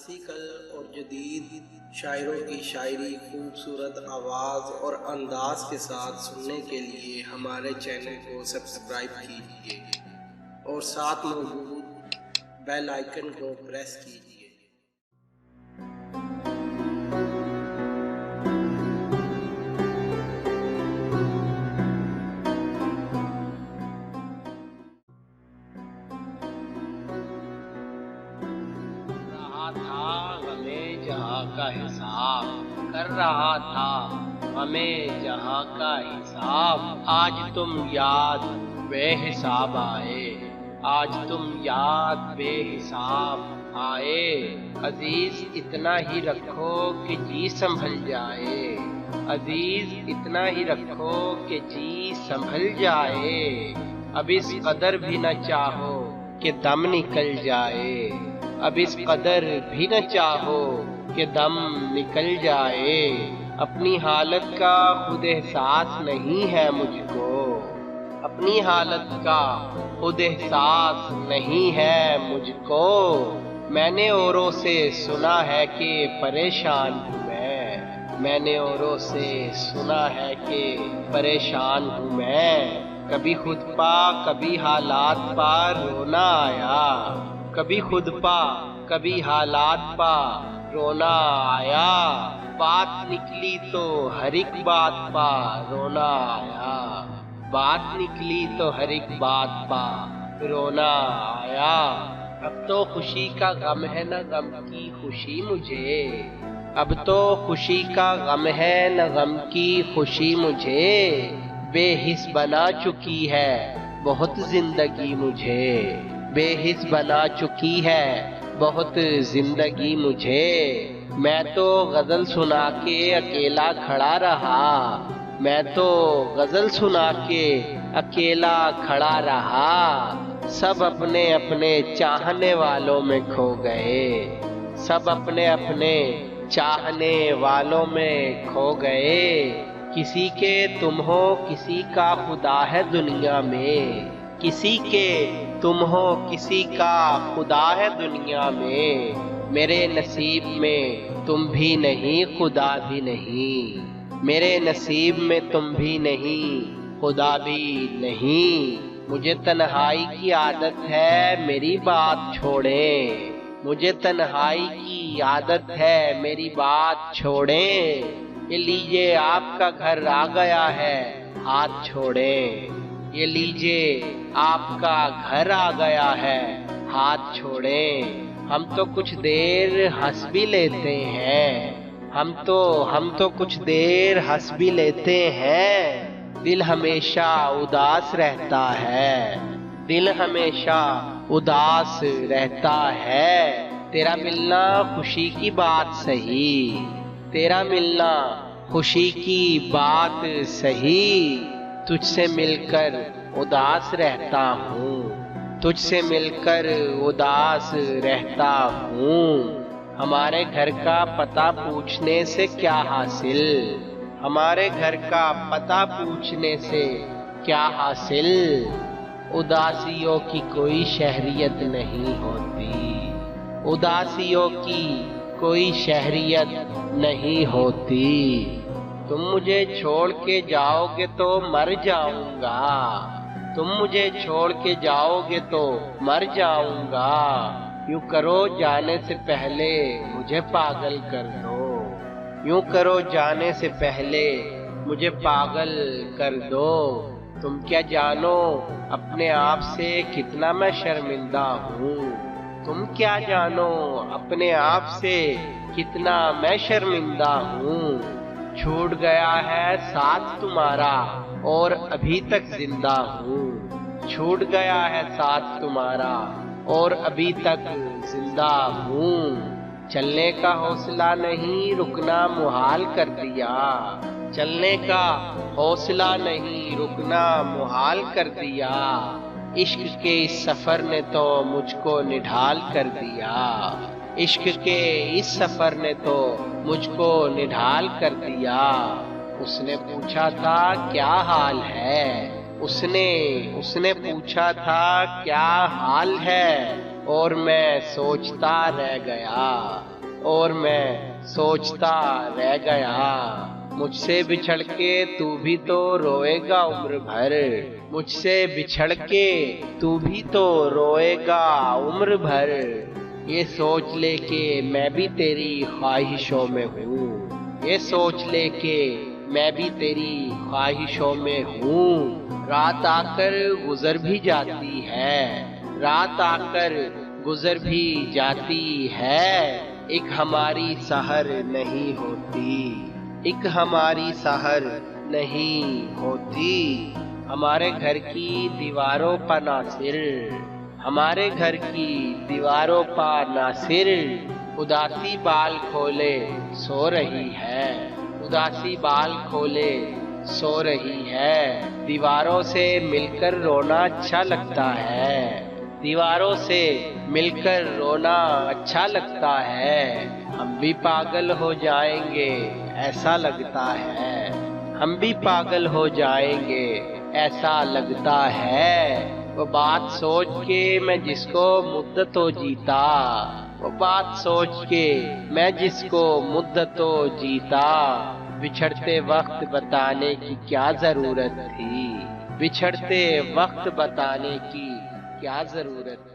Classical और जदीद शायरों की शायरी खूबसूरत आवाज़ और अंदाज के साथ सुनने के लिए हमारे चैनल को सब्सक्राइब कीजिए और साथ मौजूद बेल आइकन को प्रेस कीजिए। था हमें जहाँ का हिसाब कर रहा था, हमें जहाँ का हिसाब। आज तुम याद बेहिसाब आए, आज तुम याद बेहिसाब आए। अजीज इतना ही रखो कि जी संभल जाए, अजीज इतना ही रखो कि जी संभल जाए। अब इस कदर भी न चाहो कि दम निकल जाए, अब इस कदर भी न चाहो कि दम निकल जाए। अपनी हालत का खुद एहसास नहीं है मुझको, अपनी हालत का खुद एहसास नहीं है मुझको। मैंने औरों से सुना है कि परेशान हूँ मैंने औरों से सुना है कि परेशान हूँ मैं। कभी खुद पा कभी हालात पा रोना आया, कभी खुद पा कभी हालात पा रोना आया। बात निकली तो हर एक बात पा रोना आया, बात निकली तो हर एक बात पा रोना आया। अब तो खुशी का गम है न गम की खुशी मुझे, अब तो खुशी का गम है न गम की खुशी मुझे। बेहिस बना चुकी है बहुत जिंदगी मुझे, बेहिस बना चुकी है बहुत जिंदगी मुझे। मैं तो गजल सुना के अकेला खड़ा रहा, मैं तो गजल सुना के अकेला खड़ा रहा। सब अपने अपने चाहने वालों में खो गए, सब अपने अपने चाहने वालों में खो गए। किसी के तुम हो किसी का खुदा है दुनिया में, किसी के तुम हो किसी का खुदा है दुनिया में। मेरे नसीब में तुम भी नहीं खुदा भी नहीं, मेरे नसीब में तुम भी नहीं खुदा भी नहीं। मुझे तन्हाई की आदत है मेरी बात छोड़ें, मुझे तन्हाई की आदत है मेरी बात छोड़ें। ये लीजिए आपका घर आ गया है हाथ छोड़ें, ये लीजिए आपका घर आ गया है हाथ छोड़ें। हम तो कुछ देर हंस भी लेते हैं, हम तो कुछ देर हंस भी लेते हैं। दिल हमेशा उदास रहता है, दिल हमेशा उदास रहता है। तेरा मिलना खुशी की बात सही, तेरा मिलना खुशी की बात सही। तुझसे मिलकर उदास रहता हूँ, तुझसे मिलकर उदास रहता हूँ। हमारे घर का पता पूछने से क्या हासिल, हमारे घर का पता पूछने से क्या हासिल। उदासियों की कोई शहरियत नहीं होती, उदासियों की कोई शहरियत नहीं होती। तुम मुझे छोड़ के जाओगे तो मर जाऊंगा, तुम मुझे छोड़ के जाओगे तो मर जाऊंगा। यूं करो जाने से पहले मुझे पागल कर दो, यूं करो जाने से पहले मुझे पागल कर दो। तुम क्या जानो अपने आप से कितना मैं शर्मिंदा हूँ, तुम क्या जानो अपने आप से कितना मैं शर्मिंदा हूँ। छूट गया है साथ तुम्हारा और अभी तक जिंदा हूँ, छूट गया है साथ तुम्हारा और अभी तक जिंदा हूँ। चलने का हौसला नहीं रुकना मुहाल कर दिया, चलने का हौसला नहीं रुकना मुहाल कर दिया। इश्क के इस सफर ने तो मुझको निढाल कर दिया, इश्क के इस सफर ने तो मुझको निढाल कर दिया। उसने पूछा था क्या हाल है, उसने पूछा था क्या हाल है। और मैं सोचता रह गया, और मैं सोचता रह गया। मुझसे बिछड़ के तू भी तो रोएगा उम्र भर, मुझसे बिछड़ के तू भी तो रोएगा उम्र भर। ये सोच ले के मैं भी तेरी ख्वाहिशों में हूँ, ये सोच ले के मैं भी तेरी ख्वाहिशों में हूँ। रात आकर गुजर भी जाती है, रात आकर गुजर भी जाती है। एक हमारी सहर नहीं होती, एक हमारी सहर नहीं होती। हमारे घर की दीवारों पर नासिर, हमारे घर की दीवारों पर नासिर उदासी बाल खोले सो रही है, उदासी बाल खोले सो रही है। दीवारों से मिलकर रोना अच्छा लगता है, दीवारों से मिलकर रोना अच्छा लगता है। हम भी पागल हो जाएंगे ऐसा लगता है, हम भी पागल हो जाएंगे ऐसा लगता है। वो बात सोच के मैं जिसको मुद्दतों जीता, वो बात सोच के मैं जिसको मुद्दतों जीता। बिछड़ते वक्त बताने की क्या जरूरत थी, बिछड़ते वक्त बताने की क्या जरूरत थी।